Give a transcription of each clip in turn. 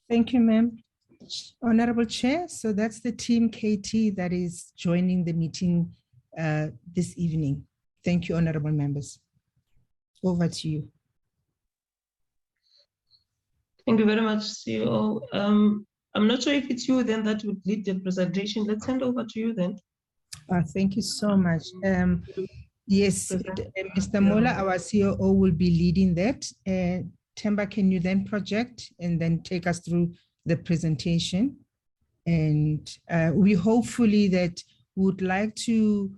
Thank you, ma'am. Honorable Chair, so that's the team KT that is joining the meeting this evening. Thank you, honorable members. Over to you. Thank you very much, CEO. I'm not sure if it's you then that would lead the presentation. Let's hand over to you then. Thank you so much. Yes, Mr. Mola, our COO, will be leading that. Themba, can you then project and then take us through the presentation? And we hopefully that would like to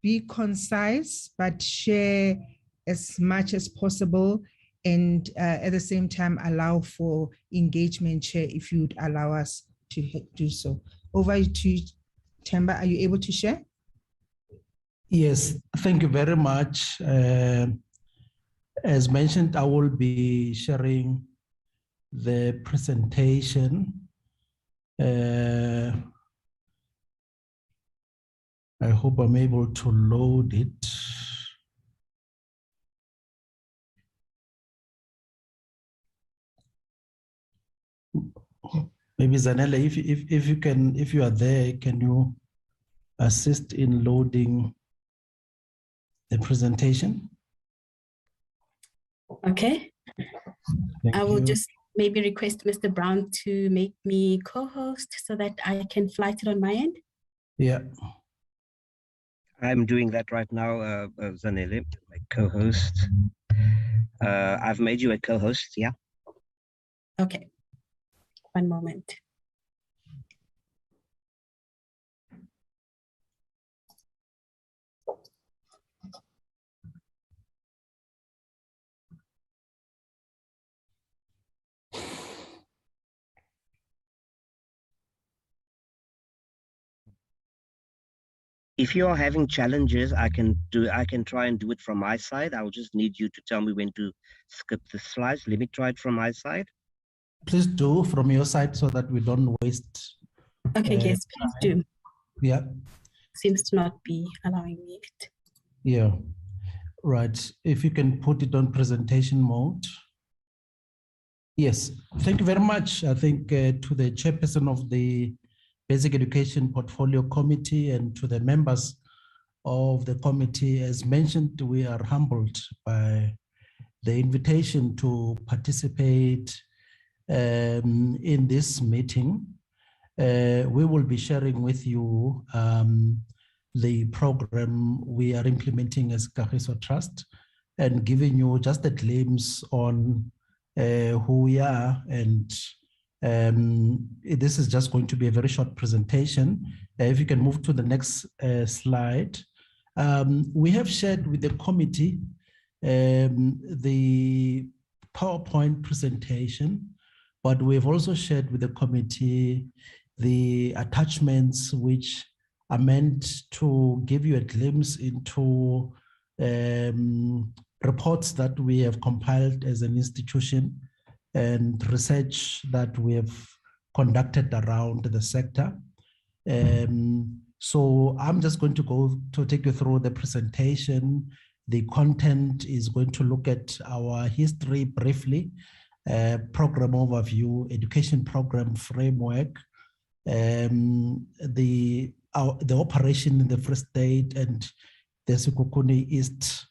be concise, but share as much as possible, and at the same time allow for engagement, Chair, if you'd allow us to do so. Over to you, Themba, are you able to share? Yes, thank you very much. As mentioned, I will be sharing the presentation. I hope I'm able to load it. Maybe Zanella, if you can, if you are there, can you assist in loading the presentation? Okay. I will just maybe request Mr. Brown to make me co-host so that I can flight it on my end. Yeah. I'm doing that right now, Zanele, my co-host. I've made you a co-host, yeah. Okay. One moment. If you are having challenges, I can try and do it from my side. I'll just need you to tell me when to skip the slides. Let me try it from my side. Please do from your side so that we don't waste. Okay, yes, please do. Yeah. Seems to not be allowing me it. Yeah, right. If you can put it on presentation mode. Yes, thank you very much. I think to the chairperson of the Basic Education Portfolio Committee and to the members of the committee, as mentioned, we are humbled by the invitation to participate in this meeting. We will be sharing with you the program we are implementing as Kagiso Trust and giving you just a glimpse on who we are. And this is just going to be a very short presentation. If you can move to the next slide. We have shared with the committee the PowerPoint presentation, but we've also shared with the committee the attachments which are meant to give you a glimpse into reports that we have compiled as an institution and research that we have conducted around the sector. So I'm just going to take you through the presentation. The content is going to look at our history briefly, program overview, education program framework, the operation in the Free State and the Sekhukhune East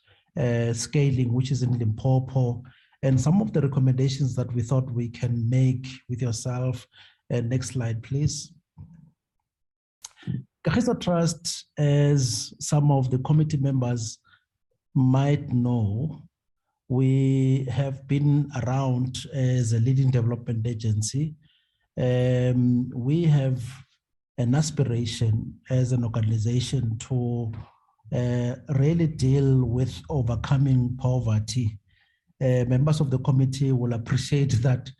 scaling, which is in Limpopo, and some of the recommendations that we thought we can make with yourself. Next slide, please. Kagiso Trust, as some of the committee members might know, we have been around as a leading development agency. We have an aspiration as an organization to really deal with overcoming poverty. Members of the committee will appreciate that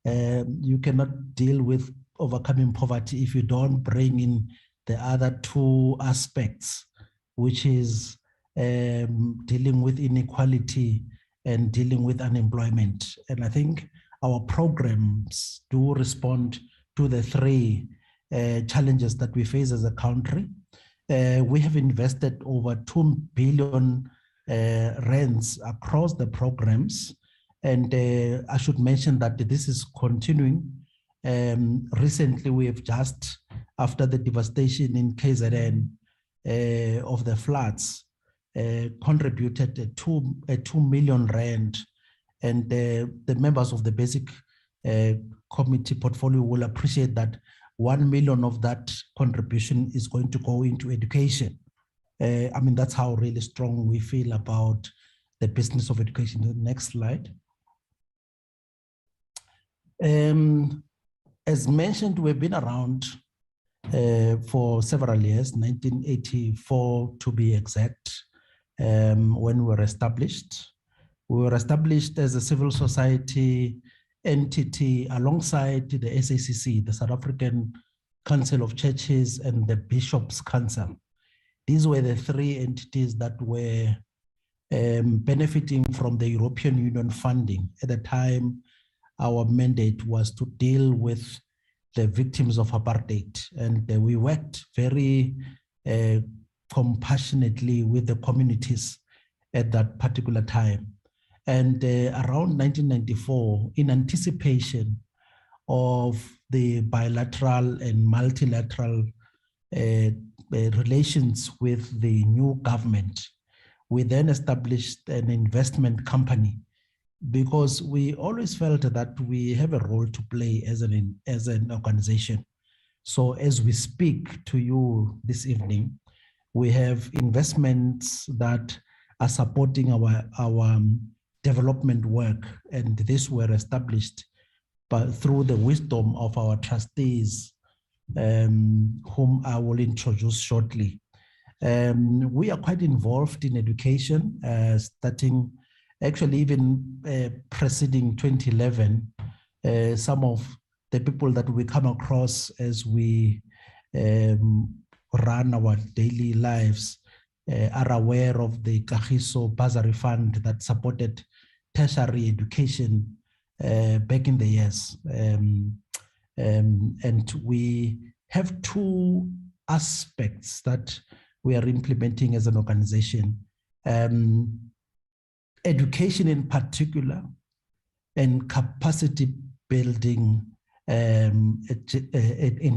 you cannot deal with overcoming poverty if you don't bring in the other two aspects, which is dealing with inequality and dealing with unemployment. And I think our programs do respond to the three challenges that we face as a country. We have invested over 2 billion rands across the programs. And I should mention that this is continuing Recently, we have just, after the devastation in KZN of the floods, contributed a 2 million rand, and the members of the basic committee portfolio will appreciate that 1 million of that contribution is going to go into education. I mean, that's how really strong we feel about the business of education. The next slide. As mentioned, we've been around for several years, 1984 to be exact, when we were established. We were established as a civil society entity alongside the SACC, the South African Council of Churches, and the Bishops' Council. These were the three entities that were benefiting from the European Union funding. At the time, our mandate was to deal with the victims of apartheid, and we worked very compassionately with the communities at that particular time. And around 1994, in anticipation of the bilateral and multilateral relations with the new government, we then established an investment company, because we always felt that we have a role to play as an organization. So as we speak to you this evening, we have investments that are supporting our development work, and this were established through the wisdom of our trustees, whom I will introduce shortly. We are quite involved in education, starting actually even preceding 2011. Some of the people that we come across as we run our daily lives are aware of the Kagiso Bursary Fund that supported tertiary education back in the years. And we have two aspects that we are implementing as an organization. Education in particular, and capacity building in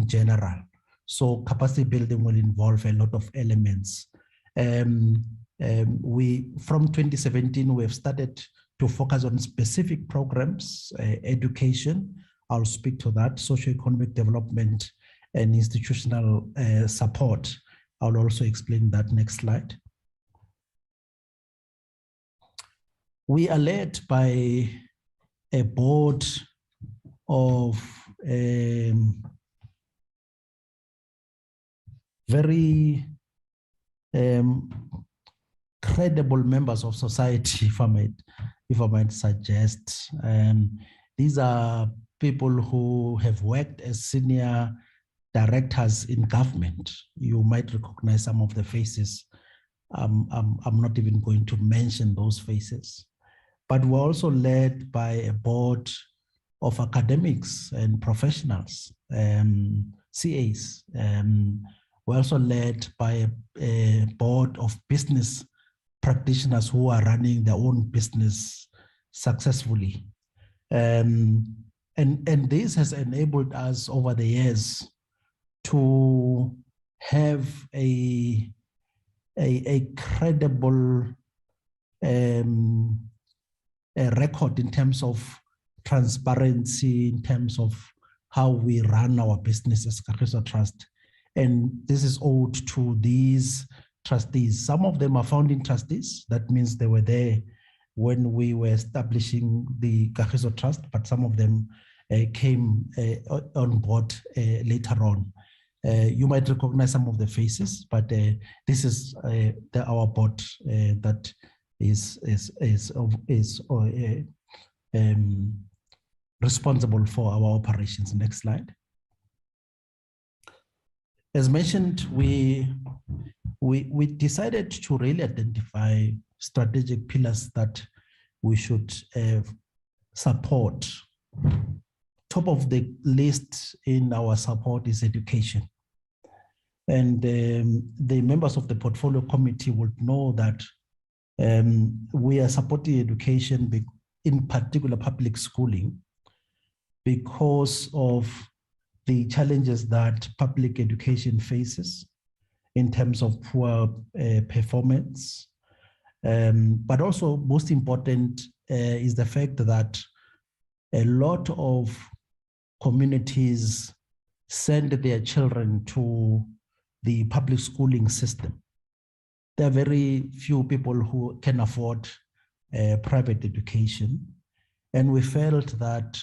general. So capacity building will involve a lot of elements. We, from 2017, we have started to focus on specific programs, education, I'll speak to that, socioeconomic development and institutional support. I'll also explain that next slide. We are led by a board of very credible members of society, if I might suggest. These are people who have worked as senior directors in government. You might recognize some of the faces. I'm not even going to mention those faces. But we're also led by a board of academics and professionals, CAs. We're also led by a board of business practitioners who are running their own business successfully. And this has enabled us over the years to have a credible a record in terms of transparency, in terms of how we run our business as Kagiso Trust. And this is owed to these trustees. Some of them are founding trustees. That means they were there when we were establishing the Kagiso Trust, but some of them came on board later on. You might recognize some of the faces, but this is our board that is responsible for our operations. Next slide. As mentioned, we decided to really identify strategic pillars that we should support. Top of the list in our support is education. And the members of the portfolio committee would know that we are supporting education, in particular public schooling, because of the challenges that public education faces in terms of poor performance. But also most important is the fact that a lot of communities send their children to the public schooling system. There are very few people who can afford private education. And we felt that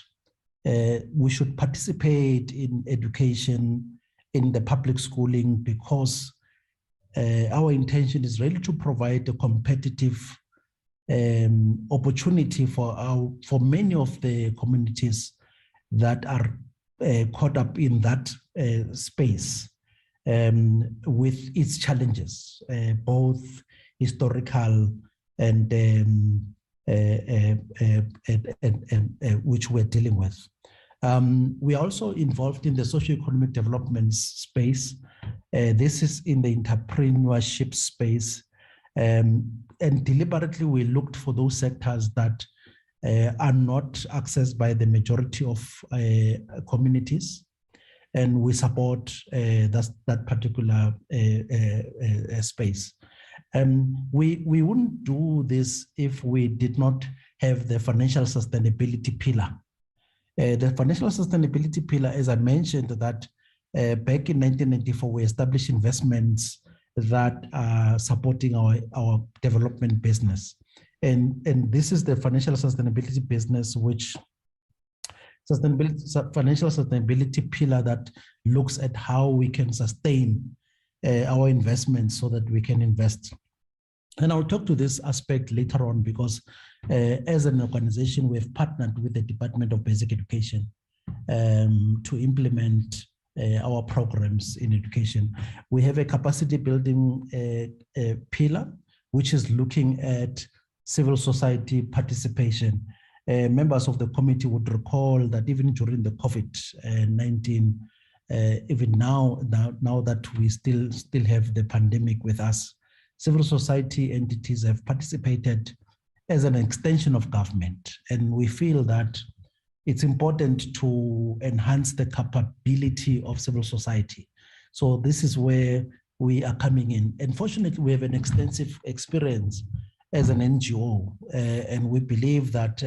we should participate in education in the public schooling because our intention is really to provide a competitive opportunity for many of the communities that are caught up in that space with its challenges, both historical and which we're dealing with. We are also involved in the socioeconomic development space. This is in the entrepreneurship space. And deliberately, we looked for those sectors that are not accessed by the majority of communities. And we support that particular space. We wouldn't do this if we did not have the financial sustainability pillar. The financial sustainability pillar, as I mentioned, that back in 1994, we established investments that are supporting our development business. And this is the financial sustainability business, which financial sustainability pillar that looks at how we can sustain our investments so that we can invest. And I'll talk to this aspect later on because as an organization, we've partnered with the Department of Basic Education to implement our programs in education. We have a capacity building pillar, which is looking at civil society participation. Members of the committee would recall that even during the COVID-19, even now that we still have the pandemic with us, civil society entities have participated as an extension of government. And we feel that it's important to enhance the capability of civil society. So this is where we are coming in. Unfortunately, we have an extensive experience as an NGO, and we believe that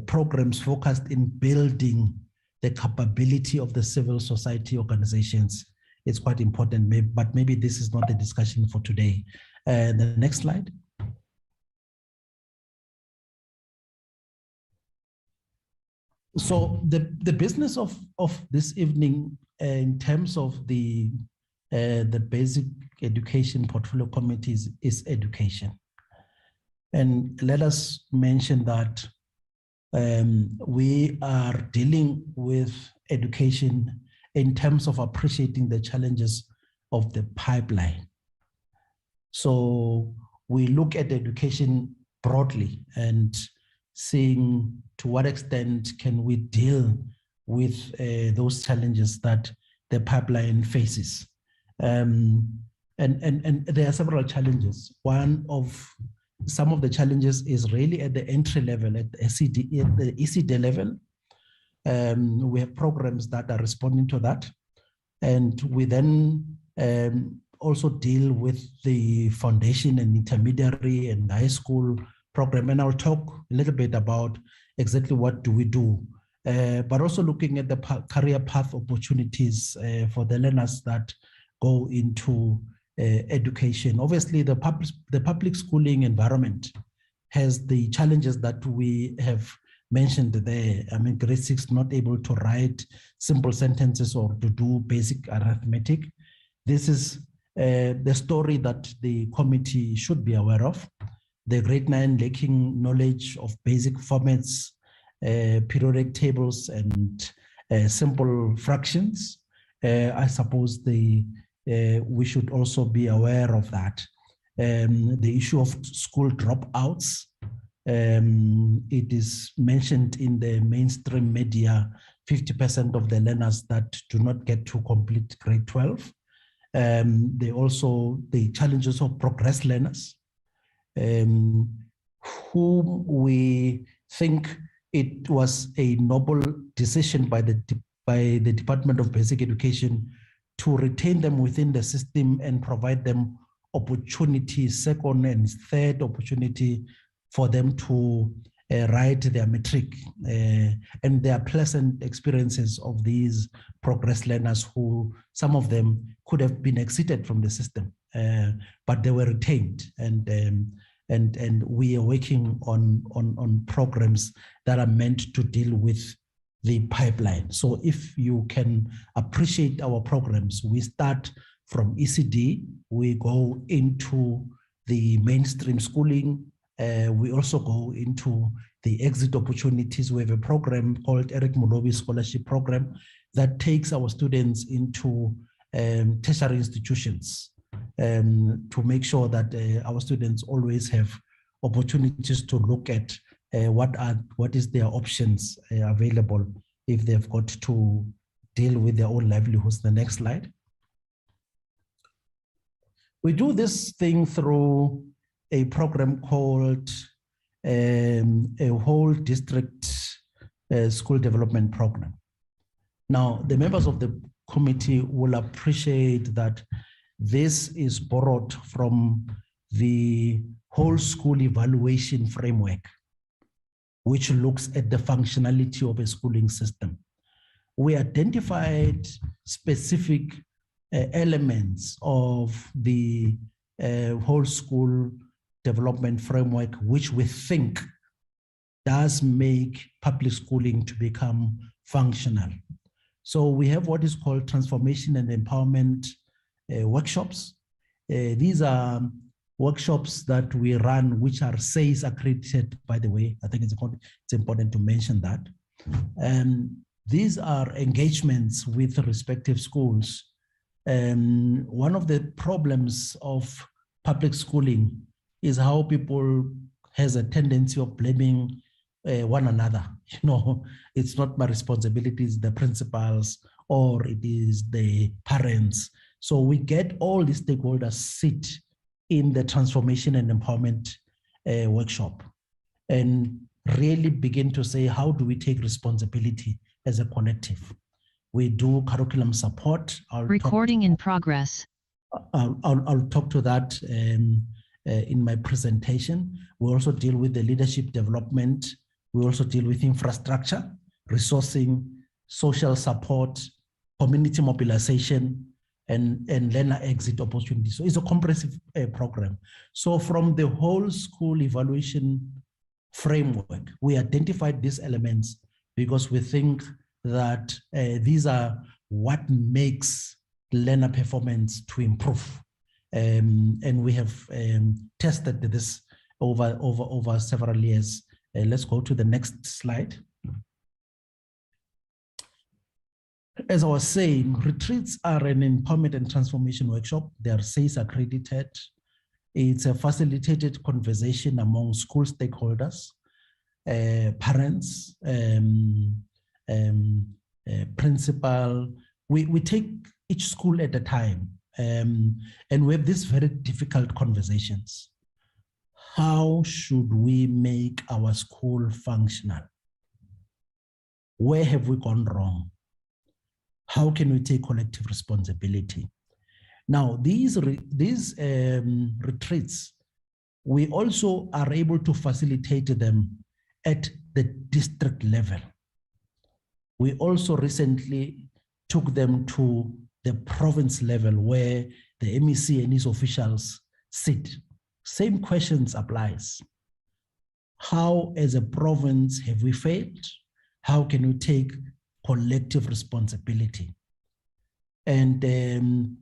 programs focused in building the capability of the civil society organizations is quite important, but maybe this is not the discussion for today. The next slide. So the business of this evening in terms of the basic education portfolio committees is education. And let us mention that we are dealing with education in terms of appreciating the challenges of the pipeline. So we look at education broadly and seeing to what extent can we deal with those challenges that the pipeline faces. And there are several challenges. Some of the challenges is really at the entry level, at the ECD level. We have programs that are responding to that. And we then also deal with the foundation and intermediary and high school program. And I'll talk a little bit about exactly what do we do, but also looking at the career path opportunities for the learners that go into education. Obviously, the public schooling environment has the challenges that we have mentioned there. I mean, grade 6 not able to write simple sentences or to do basic arithmetic. This is the story that the committee should be aware of. The grade 9 lacking knowledge of basic formats, periodic tables, and simple fractions. I suppose we should also be aware of that. The issue of school dropouts. It is mentioned in the mainstream media, 50% of the learners that do not get to complete grade 12. The challenges of progress learners, whom we think it was a noble decision by the Department of Basic Education to retain them within the system and provide them opportunity, second and third opportunity for them to write their matric. And there are pleasant experiences of these progress learners who, some of them could have been exited from the system, but they were retained. And we are working on programs that are meant to deal with the pipeline. So if you can appreciate our programs, we start from ECD, we go into the mainstream schooling, we also go into the exit opportunities. We have a program called Eric Mulobi Scholarship Program that takes our students into tertiary institutions to make sure that our students always have opportunities to look at what is their options available if they've got to deal with their own livelihoods. The next slide. We do this thing through a program called a whole district school development program. Now, the members of the committee will appreciate that this is borrowed from the whole school evaluation framework, which looks at the functionality of a schooling system. We identified specific elements of the whole school development framework, which we think does make public schooling to become functional. So we have what is called transformation and empowerment workshops. These are workshops that we run, which are SAYS accredited, by the way. I think it's important to mention that. These are engagements with respective schools. One of the problems of public schooling is how people has a tendency of blaming one another. You know, it's not my responsibility, it's the principals, or it is the parents. So we get all the stakeholders sit in the transformation and empowerment workshop and really begin to say, how do we take responsibility as a collective? We do curriculum support. Recording in progress. I'll talk to that in my presentation. We also deal with the leadership development. We also deal with infrastructure, resourcing, social support, community mobilization, and learner exit opportunities. So it's a comprehensive program. So from the whole school evaluation framework, we identified these elements because we think that these are what makes learner performance to improve. And we have tested this over several years. Let's go to the next slide. As I was saying, retreats are an empowerment and transformation workshop. They are SAYS accredited. It's a facilitated conversation among school stakeholders, parents, principal. We take each school at a time, and we have these very difficult conversations. How should we make our school functional? Where have we gone wrong? How can we take collective responsibility? Now, these retreats, we also are able to facilitate them at the district level. We also recently took them to the province level where the MEC and his officials sit. Same questions applies. How as a province have we failed? How can we take collective responsibility? And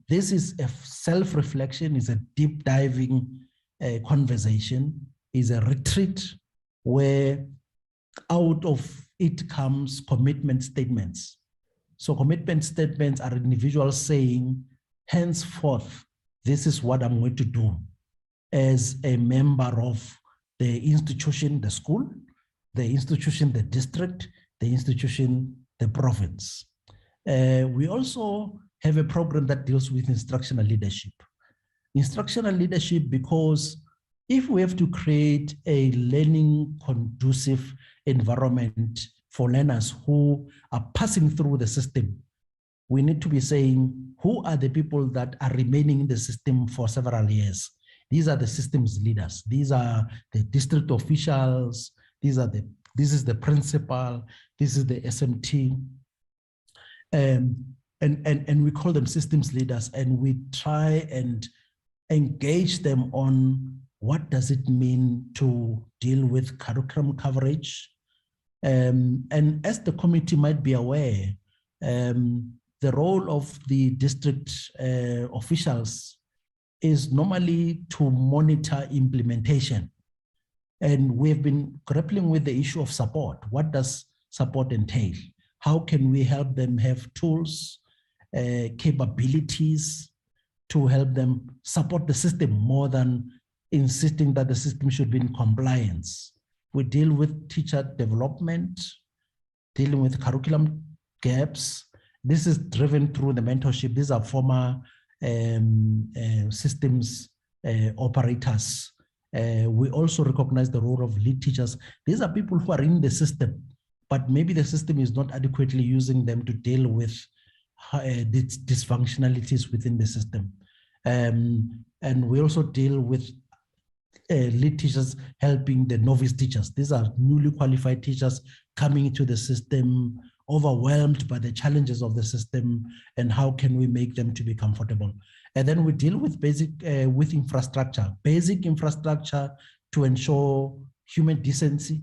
this is a self-reflection, is a deep diving conversation, is a retreat where out of it comes commitment statements. So commitment statements are individuals saying, henceforth, this is what I'm going to do as a member of the institution, the school, the institution, the district, the institution, the province. We also have a program that deals with instructional leadership. Instructional leadership because if we have to create a learning conducive environment for learners who are passing through the system, we need to be saying, who are the people that are remaining in the system for several years? These are the systems leaders. These are the district officials. This is the principal. This is the SMT. And we call them systems leaders, and we try and engage them on what does it mean to deal with curriculum coverage. And as the committee might be aware, the role of the district officials is normally to monitor implementation. And we've been grappling with the issue of support. What does support entail? How can we help them have tools, capabilities to help them support the system more than insisting that the system should be in compliance? We deal with teacher development, dealing with curriculum gaps. This is driven through the mentorship. These are former systems operators. We also recognize the role of lead teachers. These are people who are in the system, but maybe the system is not adequately using them to deal with dysfunctionalities within the system. And we also deal with lead teachers helping the novice teachers. These are newly qualified teachers coming into the system, overwhelmed by the challenges of the system, and how can we make them to be comfortable. And then we deal with basic infrastructure to ensure human decency,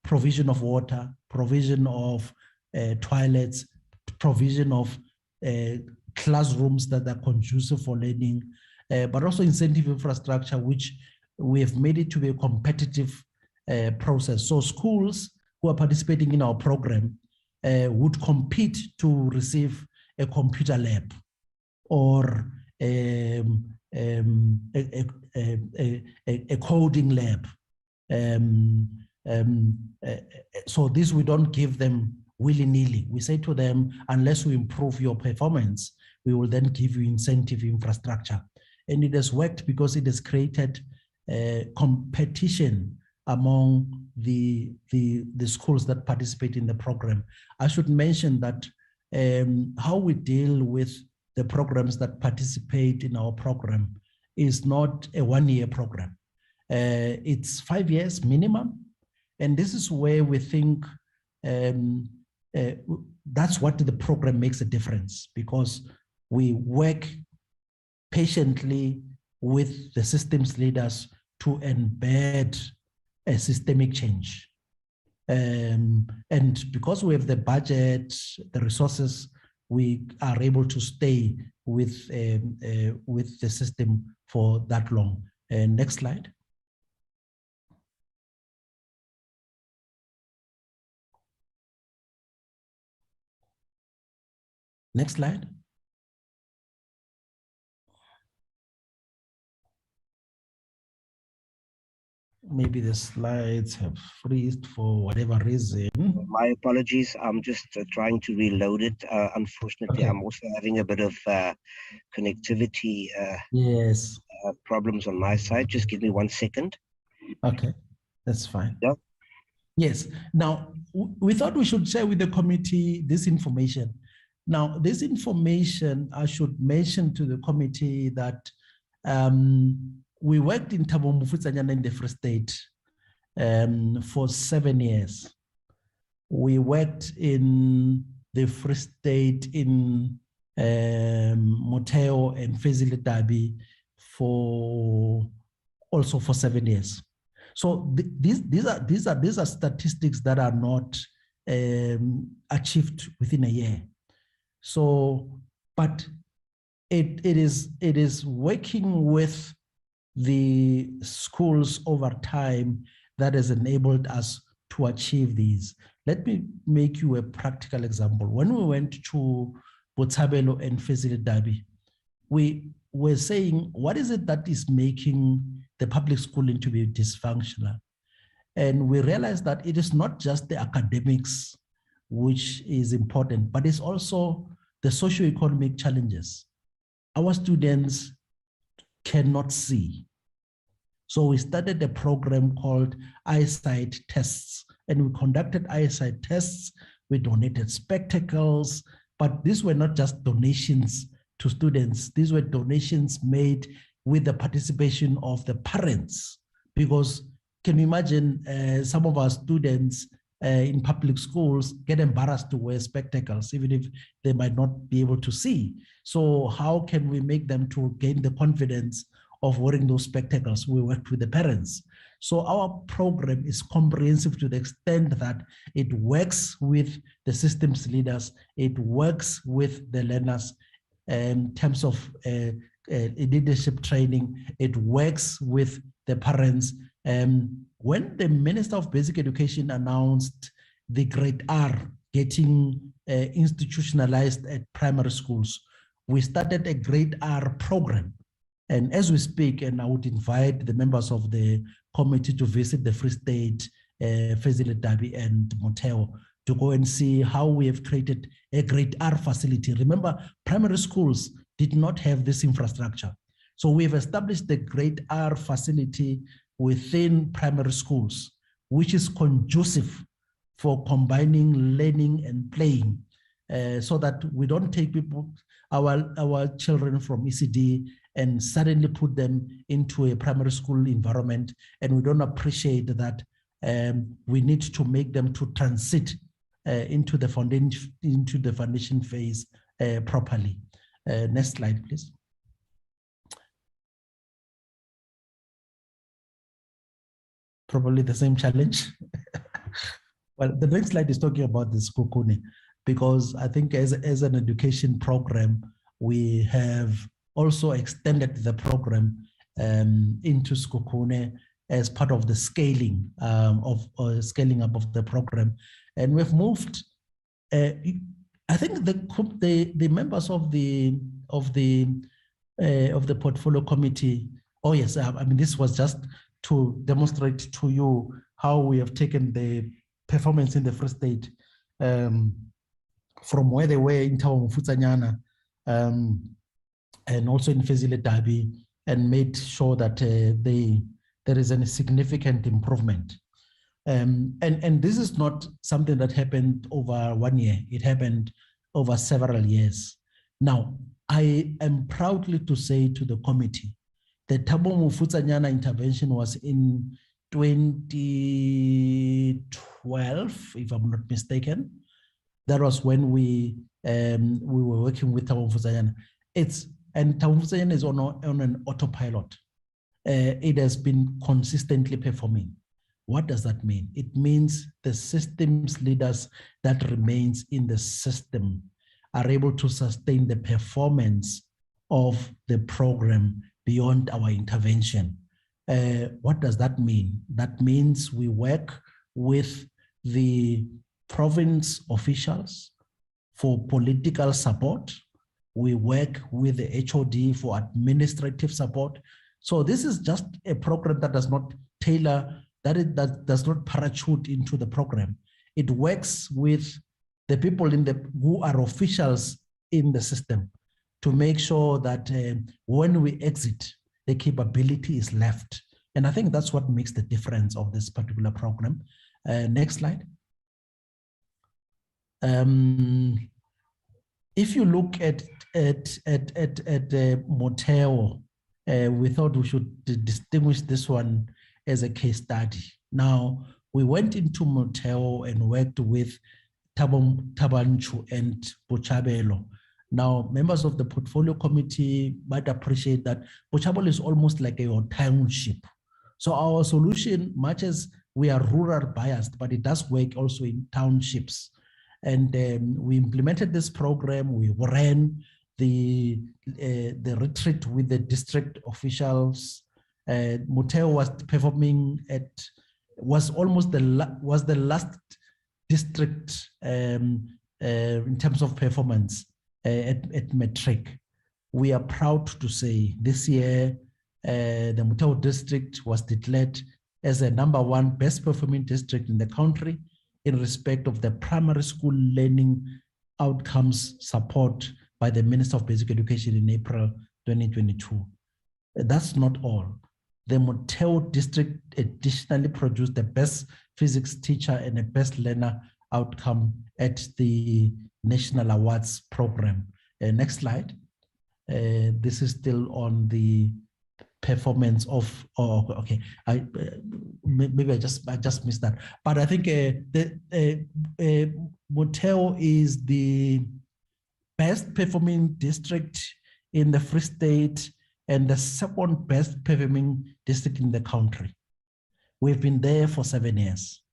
provision of water, provision of toilets, provision of classrooms that are conducive for learning, but also incentive infrastructure, which we have made it to be a competitive process. So schools who are participating in our program would compete to receive a computer lab or a coding lab. So this we don't give them willy-nilly. We say to them, unless we improve your performance, we will then give you incentive infrastructure. And it has worked because it has created competition among the schools that participate in the program. I should mention that how we deal with the programs that participate in our program is not a one-year program. It's 5 years minimum. And this is where we think that's what the program makes a difference, because we work patiently with the systems leaders to embed a systemic change. And because we have the budget, the resources, we are able to stay with the system for that long. Next slide. Next slide. Maybe the slides have freezed for whatever reason. My apologies. I'm just trying to reload it. Unfortunately, Okay. I'm also having a bit of connectivity Yes. problems on my side. Just give me 1 second. Okay, that's fine. Yeah. Yes. Now, we thought we should share with the committee this information. Now, this information, I should mention to the committee that we worked in Thabo Mofokeng in the Free State for 7 years. We worked in the Free State in Motheo and Fezile Dabi also for 7 years. So these are statistics that are not achieved within a year. So, but it is working with the schools over time that has enabled us to achieve these. Let me make you a practical example. When we went to Botshabelo and Fezile Dabi, we were saying, what is it that is making the public schooling to be dysfunctional? And we realized that it is not just the academics which is important, but it's also the socioeconomic challenges. Our students cannot see. So we started a program called Eyesight Tests, and we conducted eyesight tests. We donated spectacles, but these were not just donations to students. These were donations made with the participation of the parents, because can you imagine some of our students in public schools get embarrassed to wear spectacles, even if they might not be able to see. So how can we make them to gain the confidence of wearing those spectacles? We worked with the parents. So our program is comprehensive to the extent that it works with the systems leaders, it works with the learners in terms of leadership training, it works with the parents. When the Minister of Basic Education announced the grade R getting institutionalized at primary schools, we started a grade R program. And as we speak, and I would invite the members of the committee to visit the Free State, Fezile and Motheo, to go and see how we have created a grade R facility. Remember, primary schools did not have this infrastructure. So we've established the grade R facility within primary schools, which is conducive for combining learning and playing, so that we don't take our children from ECD and suddenly put them into a primary school environment, and we don't appreciate that we need to make them to transit into the foundation phase properly. Next slide, please. Probably the same challenge. Well, the next slide is talking about the Skukune, because I think as an education program, we have also extended the program into Skukune as part of the scaling scaling up of the program, and we've moved. I think the members of the portfolio committee. Oh yes, I mean, this was just to demonstrate to you how we have taken the performance in the Free State from where they were in Thaba Mofutshanyana and also in Fezile Dabi, and made sure that there is a significant improvement. And this is not something that happened over 1 year. It happened over several years. Now, I am proudly to say to the committee, the Thaba Mofutshanyana intervention was in 2012, if I'm not mistaken. That was when we were working with Thaba Mofutshanyana. And Thaba Mofutshanyana is on an autopilot. It has been consistently performing. What does that mean? It means the systems leaders that remains in the system are able to sustain the performance of the program beyond our intervention. What does that mean? That means we work with the province officials for political support. We work with the HOD for administrative support. So this is just a program that does not tailor, that does not parachute into the program. It works with the people who are officials in the system to make sure that when we exit, the capability is left. And I think that's what makes the difference of this particular program. Next slide. If you look at Motheo, we thought we should distinguish this one as a case study. Now, we went into Motheo and worked with Tabanchu and Bochabelo. Now, members of the portfolio committee might appreciate that Bochabelo is almost like a township. So our solution, much as we are rural biased, but it does work also in townships. And we implemented this program. We ran the retreat with the district officials. Motheo was performing was the last district in terms of performance at Matric. We are proud to say this year, the Motheo district was declared as a #1 best performing district in the country in respect of the primary school learning outcomes support by the Minister of Basic Education in April 2022. That's not all. the Moteo district additionally produced the best physics teacher and the best learner outcome at the National Awards program. Next slide. This is still on the performance of, okay, maybe I just missed that. But I think Moteo is the best performing district in the Free State and the second best performing district in the country. We've been there for 7 years.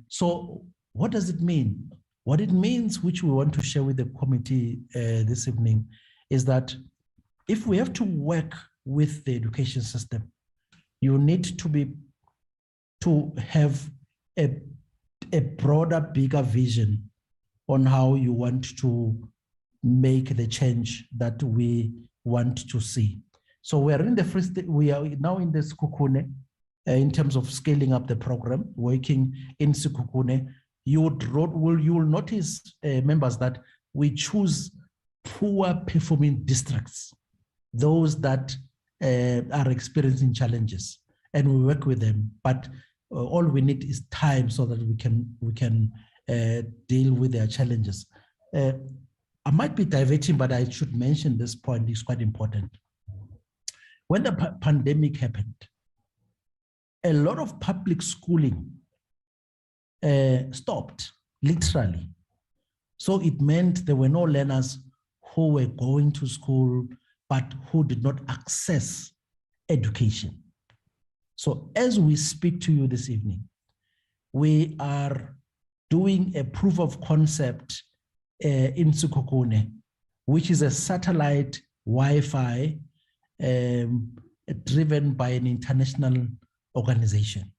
So what does it mean? What it means, which we want to share with the committee this evening, is that if we have to work with the education system, you need to have a broader, bigger vision on how you want to make the change that we want to see. So we are in the Free State, we are now in the Sekhukhune in terms of scaling up the program, working in Sekhukhune. You will notice, members, that we choose poor performing districts, those that are experiencing challenges, and we work with them. But all we need is time so that we can deal with their challenges. I might be diverting, but I should mention this point, is quite important. When the pandemic happened, a lot of public schooling stopped, literally. So it meant there were no learners who were going to school, but who did not access education. So as we speak to you this evening, we are doing a proof of concept in Sekhukhune, which is a satellite Wi-Fi driven by an international organization.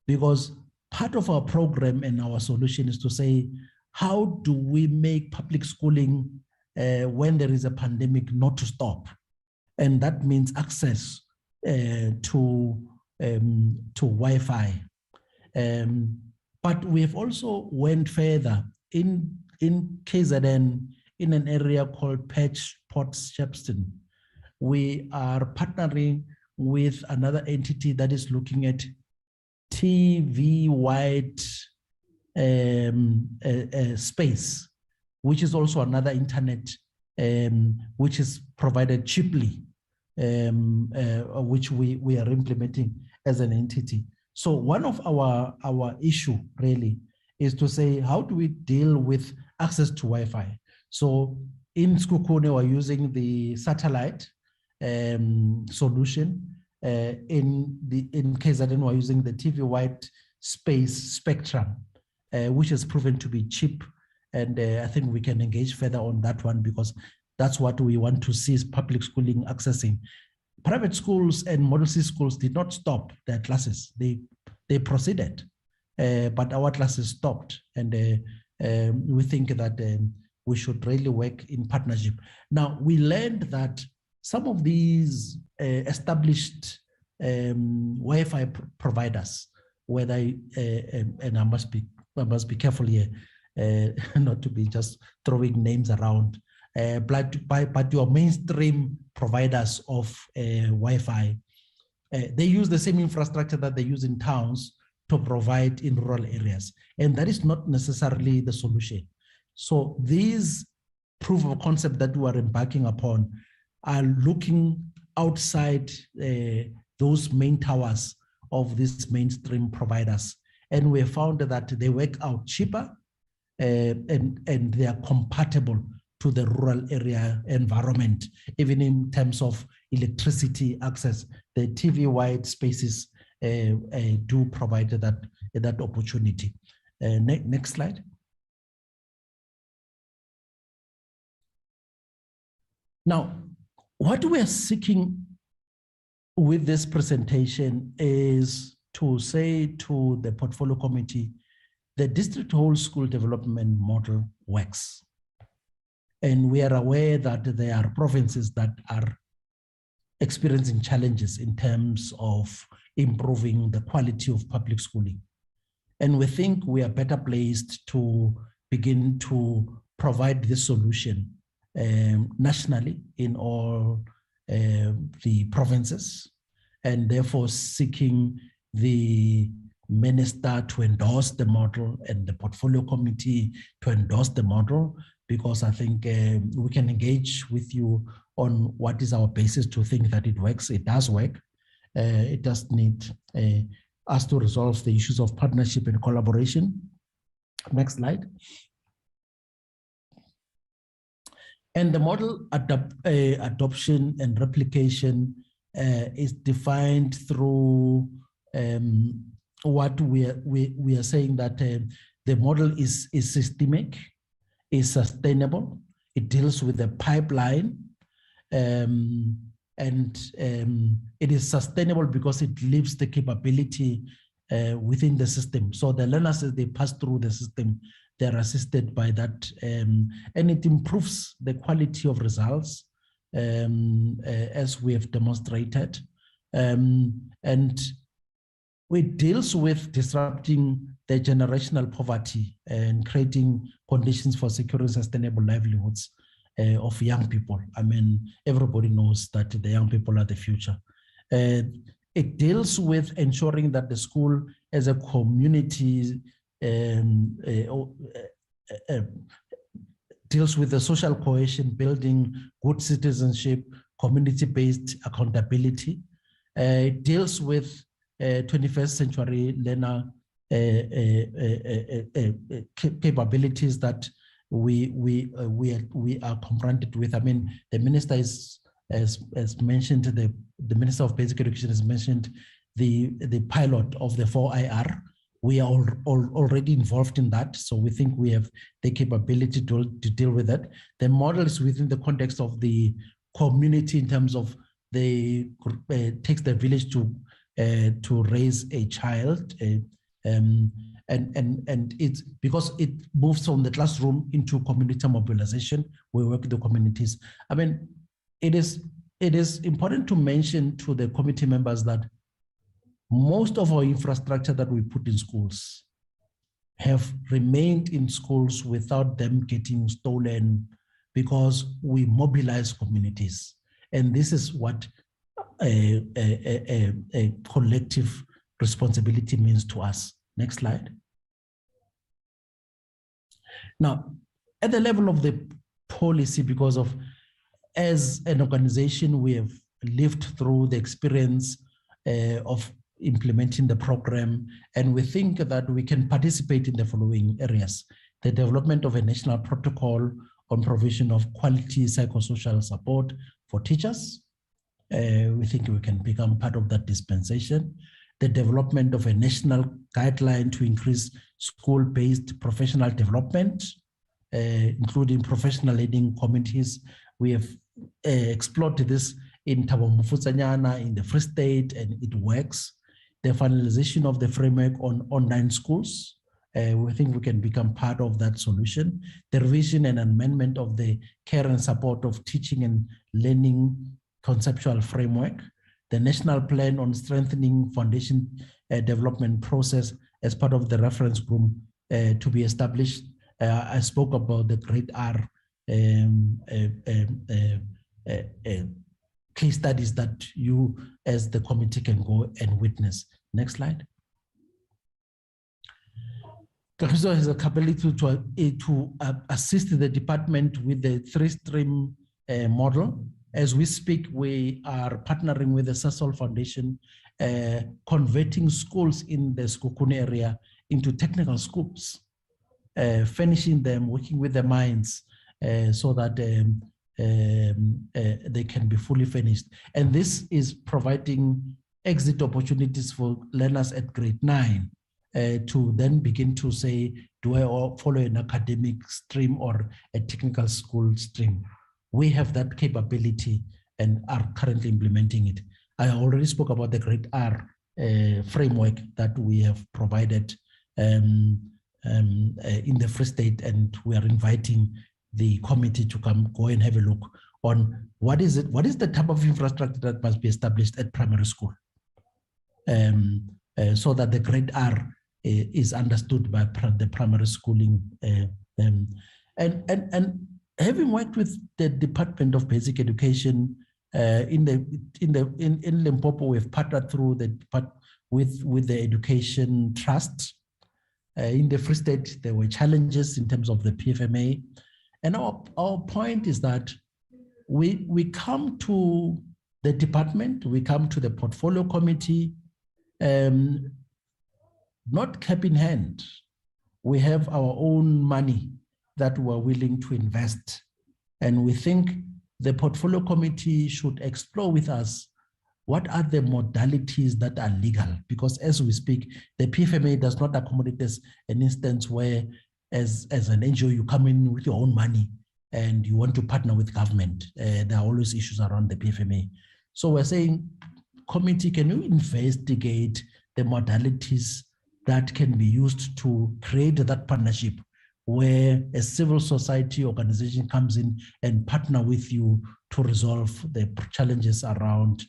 Because part of our program and our solution is to say, how do we make public schooling when there is a pandemic not to stop? And that means access to Wi-Fi. But we have also went further in KZN, in an area called Patch Ports Shepston. We are partnering with another entity that is looking at TV-wide space, which is also another internet which is provided cheaply, which we are implementing as an entity. So one of our issue really is to say, how do we deal with access to Wi-Fi? So in Sekhukhune, we're using the satellite solution. In KZN, we're using the TV-wide space spectrum, which has proven to be cheap. And I think we can engage further on that one, because that's what we want to see is public schooling accessing. Private schools and Model C schools did not stop their classes. They proceeded, but our classes stopped. And we think that we should really work in partnership. Now, we learned that some of these established Wi-Fi providers, whether, and I must be careful here, not to be just throwing names around, but your mainstream providers of Wi-Fi, they use the same infrastructure that they use in towns to provide in rural areas. And that is not necessarily the solution. So these proof of concept that we are embarking upon are looking outside those main towers of these mainstream providers. And we found that they work out cheaper and they are compatible to the rural area environment, even in terms of electricity access. The TV-wide spaces do provide that opportunity. Next slide. Now, what we are seeking with this presentation is to say to the portfolio committee, the district whole school development model works. And we are aware that there are provinces that are experiencing challenges in terms of improving the quality of public schooling. And we think we are better placed to begin to provide this solution nationally in all the provinces. and therefore seeking the minister to endorse the model and the portfolio committee to endorse the model, because I think we can engage with you on what is our basis to think that it works. It does work. It does need us to resolve the issues of partnership and collaboration. Next slide. And the model adoption and replication is defined through what we are saying, that the model is systemic, is sustainable, it deals with the pipeline, and it is sustainable because it leaves the capability within the system. So the learners, as they pass through the system, they're assisted by that, and it improves the quality of results, as we have demonstrated, and it deals with disrupting the generational poverty and creating conditions for secure and sustainable livelihoods of young people. I mean, everybody knows that the young people are the future. It deals with ensuring that the school as a community deals with the social cohesion, building good citizenship, community-based accountability. It deals with 21st century learner capabilities that we are confronted with. I mean, the minister has mentioned, the Minister of Basic Education has mentioned the pilot of the 4IR. We are already involved in that, so we think we have the capability to deal with that. The model is within the context of the community in terms of takes the village to raise a child, and it's because it moves from the classroom into community mobilization. We work with the communities. I mean, it is important to mention to the committee members that most of our infrastructure that we put in schools have remained in schools without them getting stolen, because we mobilize communities. And this is what a collective responsibility means to us. Next slide. Now, at the level of the policy, because of, as an organization, we have lived through the experience of implementing the program, and we think that we can participate in the following areas: the development of a national protocol on provision of quality psychosocial support for teachers. We think we can become part of that dispensation. The development of a national guideline to increase school-based professional development, including professional learning communities. We have explored this in Thabo Mofokeng in the Free State, and it works. The finalization of the framework on online schools. We think we can become part of that solution. The revision and amendment of the care and support of teaching and learning conceptual framework. The national plan on strengthening foundation development process as part of the reference group to be established. I spoke about the Great R case studies that you as the committee can go and witness. Next slide. Kagiso has a capability to assist the department with the three-stream model. As we speak, we are partnering with the Sasol Foundation, converting schools in the Sekhukhune area into technical schools, finishing them, working with the mines, so that they can be fully finished. And this is providing exit opportunities for learners at grade 9 to then begin to say, do I follow an academic stream or a technical school stream? We have that capability and are currently implementing it. I already spoke about the Great R framework that we have provided in the Free State, and we are inviting the committee to go and have a look on what is the type of infrastructure that must be established at primary school, so that the Great R is understood by the primary schooling. And having worked with the Department of Basic Education In Limpopo, we've partnered through with the Education Trust. In the Free State, there were challenges in terms of the PFMA. And our point is that we come to the department, we come to the portfolio committee, not cap in hand. We have our own money that we're willing to invest. And we think the portfolio committee should explore with us what are the modalities that are legal, because as we speak, the PFMA does not accommodate us an instance where as an NGO, you come in with your own money and you want to partner with government. There are always issues around the PFMA. So we're saying, committee, can you investigate the modalities that can be used to create that partnership where a civil society organization comes in and partner with you to resolve the challenges around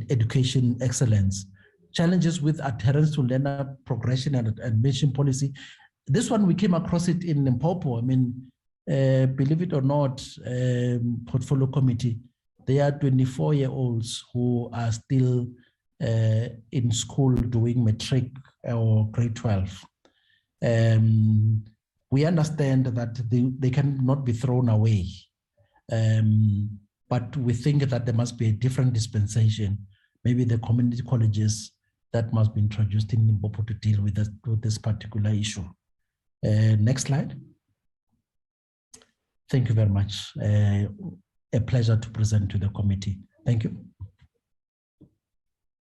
education excellence, challenges with adherence to learner progression and admission policy. This one, we came across it in Limpopo. I mean, believe it or not, portfolio committee, they are 24-year-olds who are still in school doing matric or grade 12. We understand that they cannot be thrown away. But we think that there must be a different dispensation, maybe the community colleges that must be introduced in Limpopo to deal with this particular issue. Next slide. Thank you very much. A pleasure to present to the committee. Thank you.